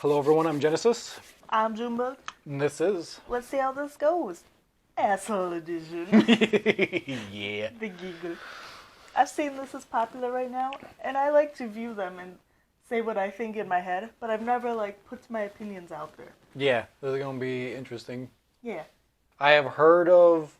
Hello everyone, I'm Genesis. I'm Junebug. And this is... Let's see how this goes. Asshole edition. Yeah. The giggle. I've seen this is popular right now, and I like to view them and say what I think in my head, but I've never, put my opinions out there. Yeah, this is going to be interesting. Yeah. I have heard of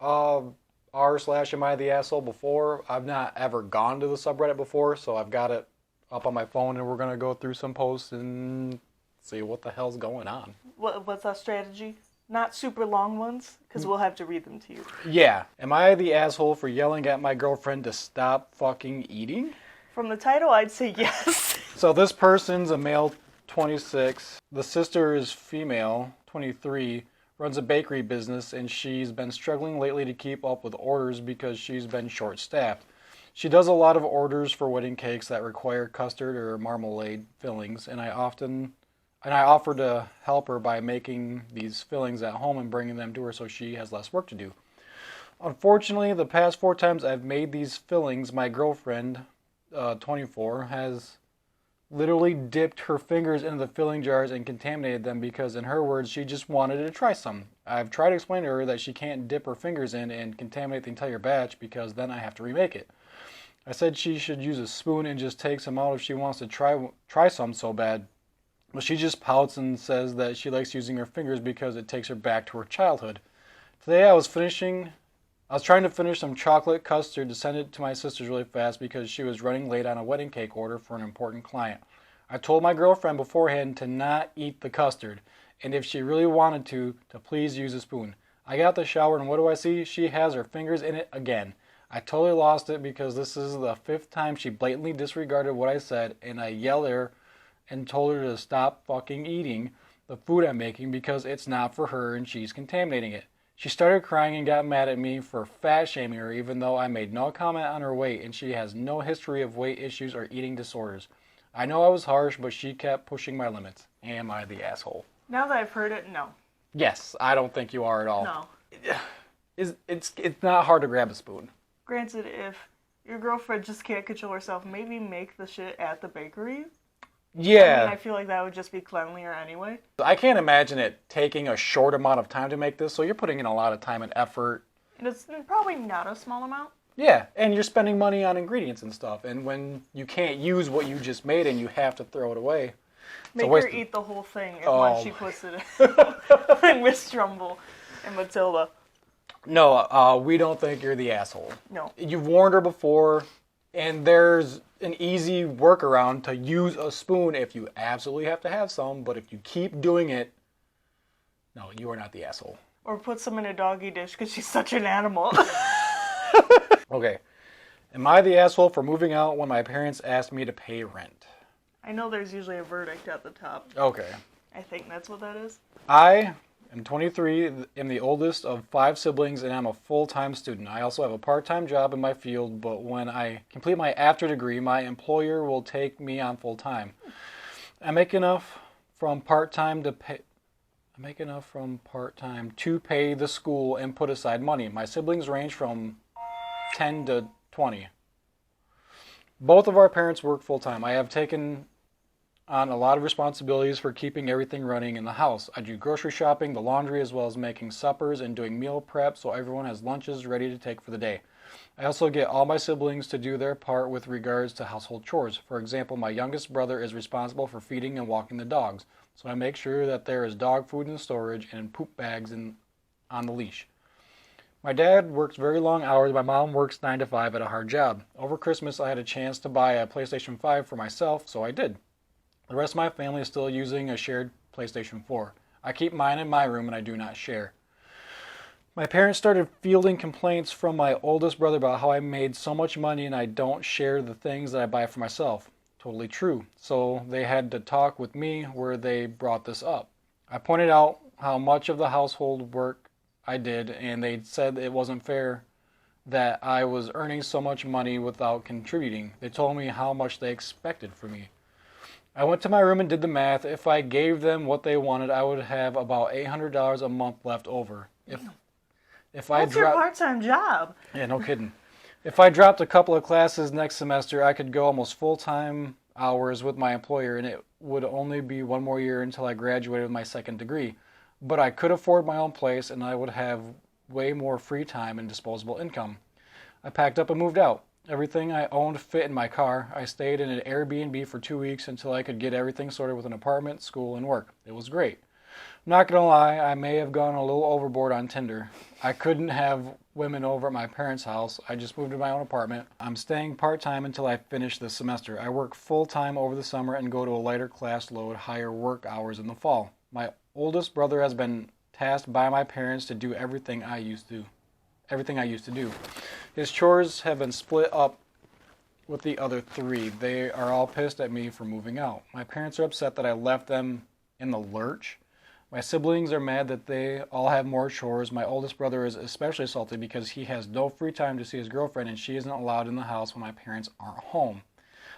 r/AmITheA asshole before. I've not ever gone to the subreddit before, so I've got it up on my phone, and we're going to go through some posts and see what the hell's going on. What's our strategy? Not super long ones, because we'll have to read them to you. Yeah. Am I the asshole for yelling at my girlfriend to stop fucking eating? From the title, I'd say yes. So this person's a male, 26. The sister is female, 23, runs a bakery business, and she's been struggling lately to keep up with orders because she's been short-staffed. She does a lot of orders for wedding cakes that require custard or marmalade fillings, and I offer to help her by making these fillings at home and bringing them to her so she has less work to do. Unfortunately, the past 4 times I've made these fillings, my girlfriend, 24, has literally dipped her fingers into the filling jars and contaminated them because, in her words, she just wanted to try some. I've tried to explain to her that she can't dip her fingers in and contaminate the entire batch because then I have to remake it. I said she should use a spoon and just take some out if she wants to try some so bad. But she just pouts and says that she likes using her fingers because it takes her back to her childhood. Today I was trying to finish some chocolate custard to send it to my sisters really fast because she was running late on a wedding cake order for an important client. I told my girlfriend beforehand to not eat the custard, and if she really wanted to please use a spoon. I got out the shower and what do I see? She has her fingers in it again. I totally lost it because this is the 5th time she blatantly disregarded what I said, and I yelled at her and told her to stop fucking eating the food I'm making because it's not for her and she's contaminating it. She started crying and got mad at me for fat shaming her even though I made no comment on her weight and she has no history of weight issues or eating disorders. I know I was harsh, but she kept pushing my limits. Am I the asshole? Now that I've heard it, no. Yes, I don't think you are at all. No. It's not hard to grab a spoon. Granted, if your girlfriend just can't control herself, maybe make the shit at the bakery. Yeah. I mean, I feel like that would just be cleanlier anyway. I can't imagine it taking a short amount of time to make this, so you're putting in a lot of time and effort. And it's probably not a small amount. Yeah, and you're spending money on ingredients and stuff, and when you can't use what you just made and you have to throw it away. Make her eat the whole thing once she puts it in with Strumble and Matilda. No, we don't think you're the asshole. No. You've warned her before, and there's an easy workaround to use a spoon if you absolutely have to have some, but if you keep doing it, no, you are not the asshole. Or put some in a doggy dish because she's such an animal. Okay. Am I the asshole for moving out when my parents asked me to pay rent? I know there's usually a verdict at the top. Okay. I think that's what that is. I am 23, am the oldest of 5 siblings, and I'm a full-time student. I also have a part-time job in my field, but when I complete my after degree, my employer will take me on full-time. I make enough from part-time to pay the school and put aside money. My siblings range from 10 to 20. Both of our parents work full-time. I have taken on a lot of responsibilities for keeping everything running in the house. I do grocery shopping, the laundry, as well as making suppers and doing meal prep so everyone has lunches ready to take for the day. I also get all my siblings to do their part with regards to household chores. For example, my youngest brother is responsible for feeding and walking the dogs, so I make sure that there is dog food in storage and poop bags on the leash. My dad works very long hours. My mom works 9 to 5 at a hard job. Over Christmas, I had a chance to buy a PlayStation 5 for myself, so I did. The rest of my family is still using a shared PlayStation 4. I keep mine in my room and I do not share. My parents started fielding complaints from my oldest brother about how I made so much money and I don't share the things that I buy for myself. Totally true. So they had to talk with me where they brought this up. I pointed out how much of the household work I did and they said it wasn't fair that I was earning so much money without contributing. They told me how much they expected from me. I went to my room and did the math. If I gave them what they wanted, I would have about $800 a month left over. That's your part-time job. Yeah, no kidding. If I dropped a couple of classes next semester, I could go almost full-time hours with my employer, and it would only be one more year until I graduated with my second degree. But I could afford my own place, and I would have way more free time and disposable income. I packed up and moved out. Everything I owned fit in my car. I stayed in an Airbnb for 2 weeks until I could get everything sorted with an apartment, school, and work. It was great. I'm not gonna lie, I may have gone a little overboard on Tinder. I couldn't have women over at my parents' house. I just moved to my own apartment. I'm staying part-time until I finish this semester. I work full-time over the summer and go to a lighter class load, higher work hours in the fall. My oldest brother has been tasked by my parents to do everything I used to do. His chores have been split up with the other three. They are all pissed at me for moving out. My parents are upset that I left them in the lurch. My siblings are mad that they all have more chores. My oldest brother is especially salty because he has no free time to see his girlfriend and she isn't allowed in the house when my parents aren't home.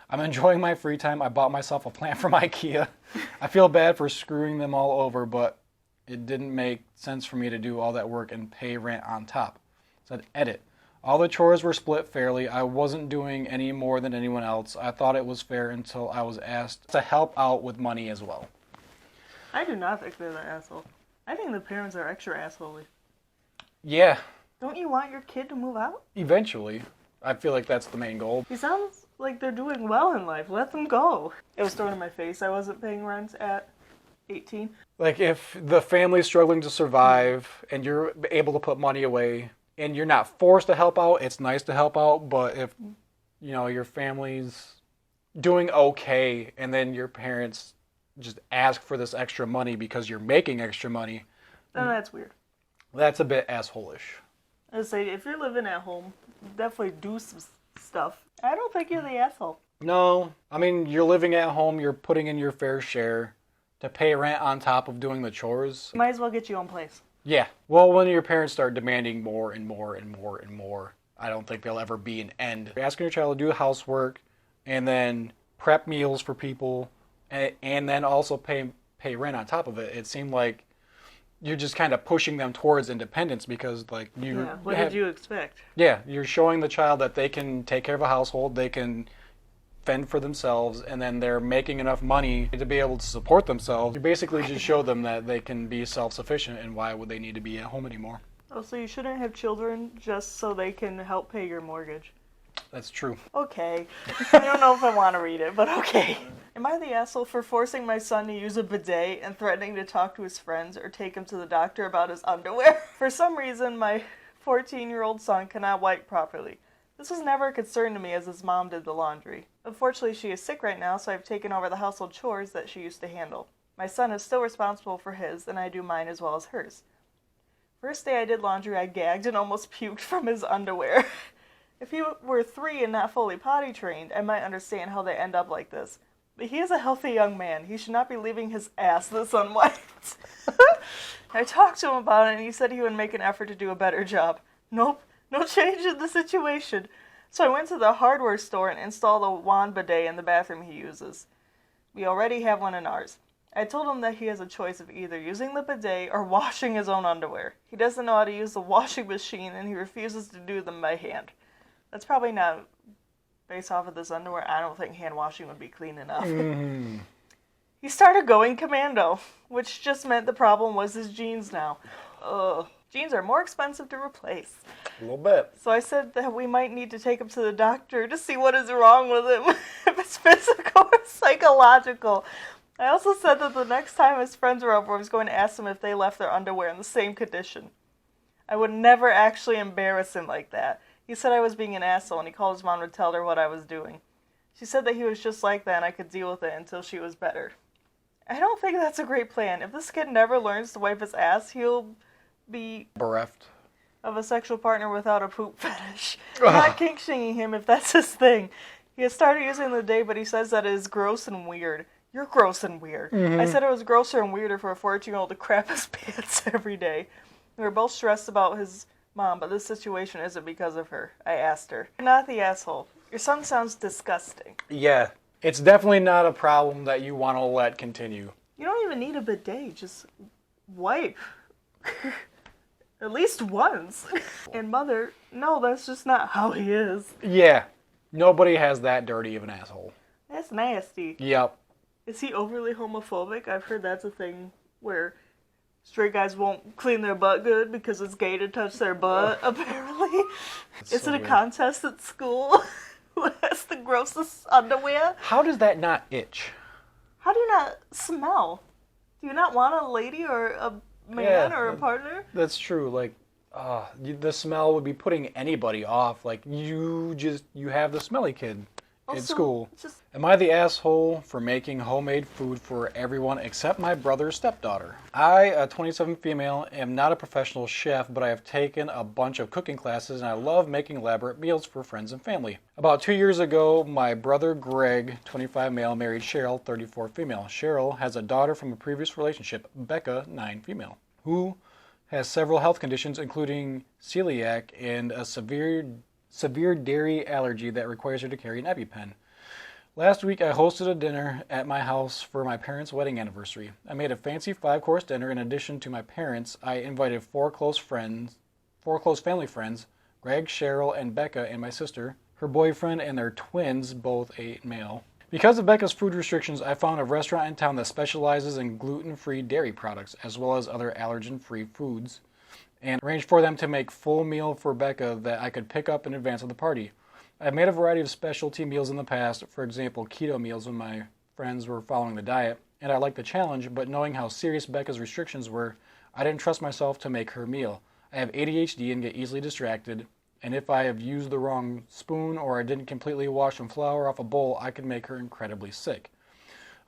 I'm enjoying my free time. I bought myself a plant from IKEA. I feel bad for screwing them all over, but it didn't make sense for me to do all that work and pay rent on top. Said edit. All the chores were split fairly. I wasn't doing any more than anyone else. I thought it was fair until I was asked to help out with money as well. I do not think they're the asshole. I think the parents are extra assholey. Yeah. Don't you want your kid to move out? Eventually. I feel like that's the main goal. He sounds like they're doing well in life. Let them go. It was thrown in my face. I wasn't paying rent at 18. Like if the family's struggling to survive and you're able to put money away and you're not forced to help out, it's nice to help out. But if, your family's doing okay and then your parents just ask for this extra money because you're making extra money, then that's weird. That's a bit asshole-ish. I say, if you're living at home, definitely do some stuff. I don't think you're the asshole. No, I mean, you're living at home, you're putting in your fair share to pay rent on top of doing the chores. Might as well get your own place. Yeah. Well, when your parents start demanding more and more and more and more, I don't think there'll ever be an end. You're asking your child to do housework and then prep meals for people and then also pay rent on top of it. It seemed like you're just kind of pushing them towards independence because, like, what did you expect? Yeah, you're showing the child that they can take care of a household, they can fend for themselves, and then they're making enough money to be able to support themselves. You basically just show them that they can be self-sufficient, and why would they need to be at home anymore? Oh, so you shouldn't have children just so they can help pay your mortgage? That's true. Okay. I don't know if I want to read it, but okay. Am I the asshole for forcing my son to use a bidet and threatening to talk to his friends or take him to the doctor about his underwear? For some reason, my 14-year-old son cannot wipe properly. This was never a concern to me as his mom did the laundry. Unfortunately, she is sick right now, so I've taken over the household chores that she used to handle. My son is still responsible for his, and I do mine as well as hers. First day I did laundry, I gagged and almost puked from his underwear. If he were 3 and not fully potty trained, I might understand how they end up like this. But he is a healthy young man. He should not be leaving his ass this unwiped. I talked to him about it, and he said he would make an effort to do a better job. Nope, no change in the situation. So I went to the hardware store and installed a wand bidet in the bathroom he uses. We already have one in ours. I told him that he has a choice of either using the bidet or washing his own underwear. He doesn't know how to use the washing machine, and he refuses to do them by hand. That's probably not based off of this underwear. I don't think hand washing would be clean enough. He started going commando, which just meant the problem was his jeans now. Jeans are more expensive to replace. A little bit. So I said that we might need to take him to the doctor to see what is wrong with him, if it's physical or psychological. I also said that the next time his friends were over, I was going to ask them if they left their underwear in the same condition. I would never actually embarrass him like that. He said I was being an asshole, and he called his mom to tell her what I was doing. She said that he was just like that, and I could deal with it until she was better. I don't think that's a great plan. If this kid never learns to wipe his ass, he'll be bereft of a sexual partner without a poop fetish. I'm not kink-shaming him if that's his thing. He has started using the day, but he says that it is gross and weird. You're gross and weird. I said it was grosser and weirder for a 14-year-old to crap his pants every day. We were both stressed about his mom, but this situation isn't because of her. I asked her. You're not the asshole. Your son sounds disgusting. Yeah, it's definitely not a problem that you want to let continue. You don't even need a bidet. Just wipe. At least once. And mother, no, that's just not how he is. Yeah, nobody has that dirty of an asshole. That's nasty. Yep. Is he overly homophobic? I've heard that's a thing where straight guys won't clean their butt good because it's gay to touch their butt, apparently. Is so it a weird. contest at school? Who has the grossest underwear? How does that not itch? How do you not smell? Do you not want a lady or a man or a partner? That's true. Like, the smell would be putting anybody off. Like, you have the smelly kid at school. Am I the asshole for making homemade food for everyone except my brother's stepdaughter? I, a 27 female, am not a professional chef, but I have taken a bunch of cooking classes and I love making elaborate meals for friends and family. About 2 years ago, my brother Greg, 25 male, married Cheryl, 34 female. Cheryl has a daughter from a previous relationship, Becca, 9 female, who has several health conditions including celiac and a severe dairy allergy that requires her to carry an EpiPen. Last week, I hosted a dinner at my house for my parents' wedding anniversary. I made a fancy 5-course dinner. In addition to my parents, I invited 4 close family friends, Greg, Cheryl, and Becca, and my sister, her boyfriend, and their twins, both 8 male. Because of Becca's food restrictions, I found a restaurant in town that specializes in gluten-free dairy products, as well as other allergen-free foods, and arranged for them to make full meal for Becca that I could pick up in advance of the party. I've made a variety of specialty meals in the past, for example, keto meals when my friends were following the diet, and I liked the challenge, but knowing how serious Becca's restrictions were, I didn't trust myself to make her meal. I have ADHD and get easily distracted, and if I have used the wrong spoon or I didn't completely wash some flour off a bowl, I could make her incredibly sick.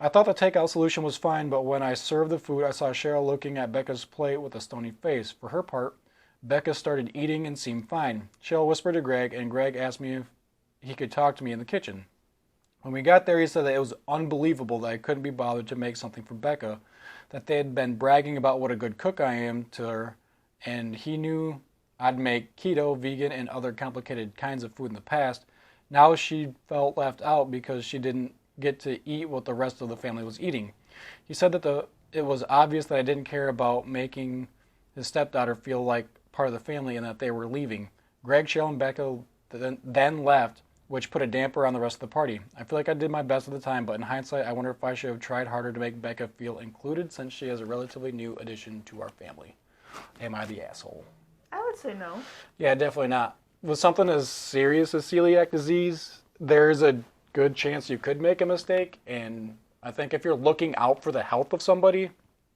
I thought the takeout solution was fine, but when I served the food, I saw Cheryl looking at Becca's plate with a stony face. For her part, Becca started eating and seemed fine. Cheryl whispered to Greg, and Greg asked me if he could talk to me in the kitchen. When we got there, he said that it was unbelievable that I couldn't be bothered to make something for Becca, that they had been bragging about what a good cook I am to her, and he knew I'd make keto, vegan, and other complicated kinds of food in the past. Now she felt left out because she didn't get to eat what the rest of the family was eating. He said that it was obvious that I didn't care about making his stepdaughter feel like part of the family and that they were leaving. Greg, Cheryl, and Becca then left, which put a damper on the rest of the party. I feel like I did my best at the time, but in hindsight, I wonder if I should have tried harder to make Becca feel included since she is a relatively new addition to our family. Am I the asshole? I would say no. Yeah, definitely not. With something as serious as celiac disease, there's a good chance you could make a mistake, and I think if you're looking out for the health of somebody,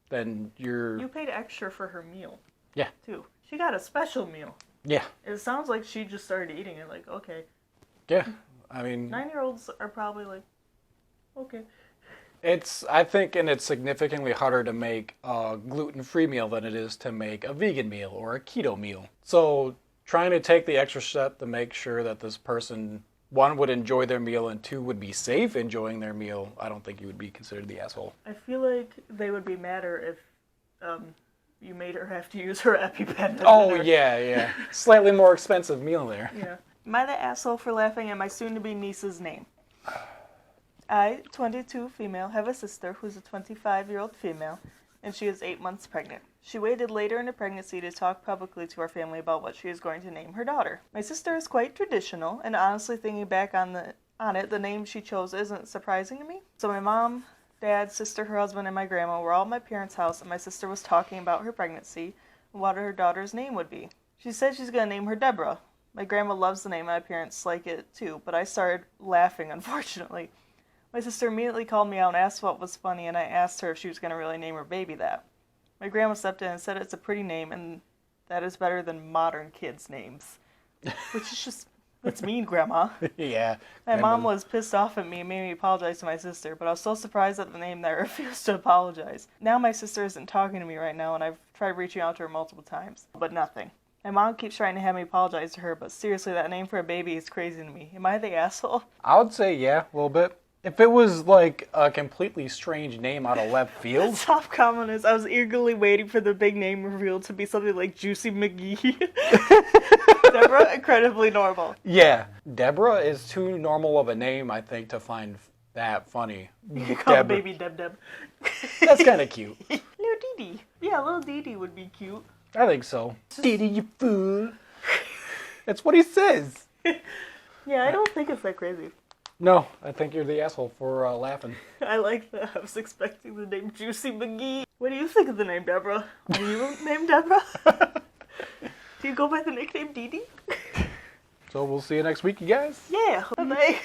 then you're... You paid extra for her meal. Yeah. Too. She got a special meal. Yeah. It sounds like she just started eating it, like, okay. Yeah, I mean... 9-year-olds are probably like, okay. I think, and it's significantly harder to make a gluten-free meal than it is to make a vegan meal or a keto meal. So trying to take the extra step to make sure that this person, 1, would enjoy their meal and 2, would be safe enjoying their meal, I don't think you would be considered the asshole. I feel like they would be madder if you made her have to use her EpiPen. Oh, yeah. Slightly more expensive meal there. Yeah. Am I the asshole for laughing at my soon-to-be niece's name? I, 22 female, have a sister who's a 25-year-old female, and she is 8 months pregnant. She waited later in her pregnancy to talk publicly to our family about what she is going to name her daughter. My sister is quite traditional, and honestly, thinking back on it, the name she chose isn't surprising to me. So my mom, dad, sister, her husband, and my grandma were all at my parents' house, and my sister was talking about her pregnancy and what her daughter's name would be. She said she's going to name her Deborah. My grandma loves the name, my parents like it too, but I started laughing, unfortunately. My sister immediately called me out and asked what was funny, and I asked her if she was going to really name her baby that. My grandma stepped in and said it's a pretty name, and that is better than modern kids' names. Which is just, that's mean, Grandma. Yeah. My mom was pissed off at me and made me apologize to my sister, but I was so surprised at the name that I refused to apologize. Now my sister isn't talking to me right now, and I've tried reaching out to her multiple times, but nothing. My mom keeps trying to have me apologize to her, but seriously, that name for a baby is crazy to me. Am I the asshole? I would say yeah, a little bit. If it was like a completely strange name out of left field. The top comment is, I was eagerly waiting for the big name reveal to be something like Juicy McGee. Deborah, incredibly normal. Yeah. Deborah is too normal of a name, I think, to find that funny. You call the baby Deb. That's kind of cute. Little Dee Dee. Yeah, little Dee Dee would be cute. I think so. Dee Dee, you fool. That's what he says. Yeah, I don't think it's that crazy. No, I think you're the asshole for laughing. I like that. I was expecting the name Juicy McGee. What do you think of the name Deborah? Are you named Deborah? Do you go by the nickname Dee Dee? So we'll see you next week, you guys. Yeah. Bye-bye.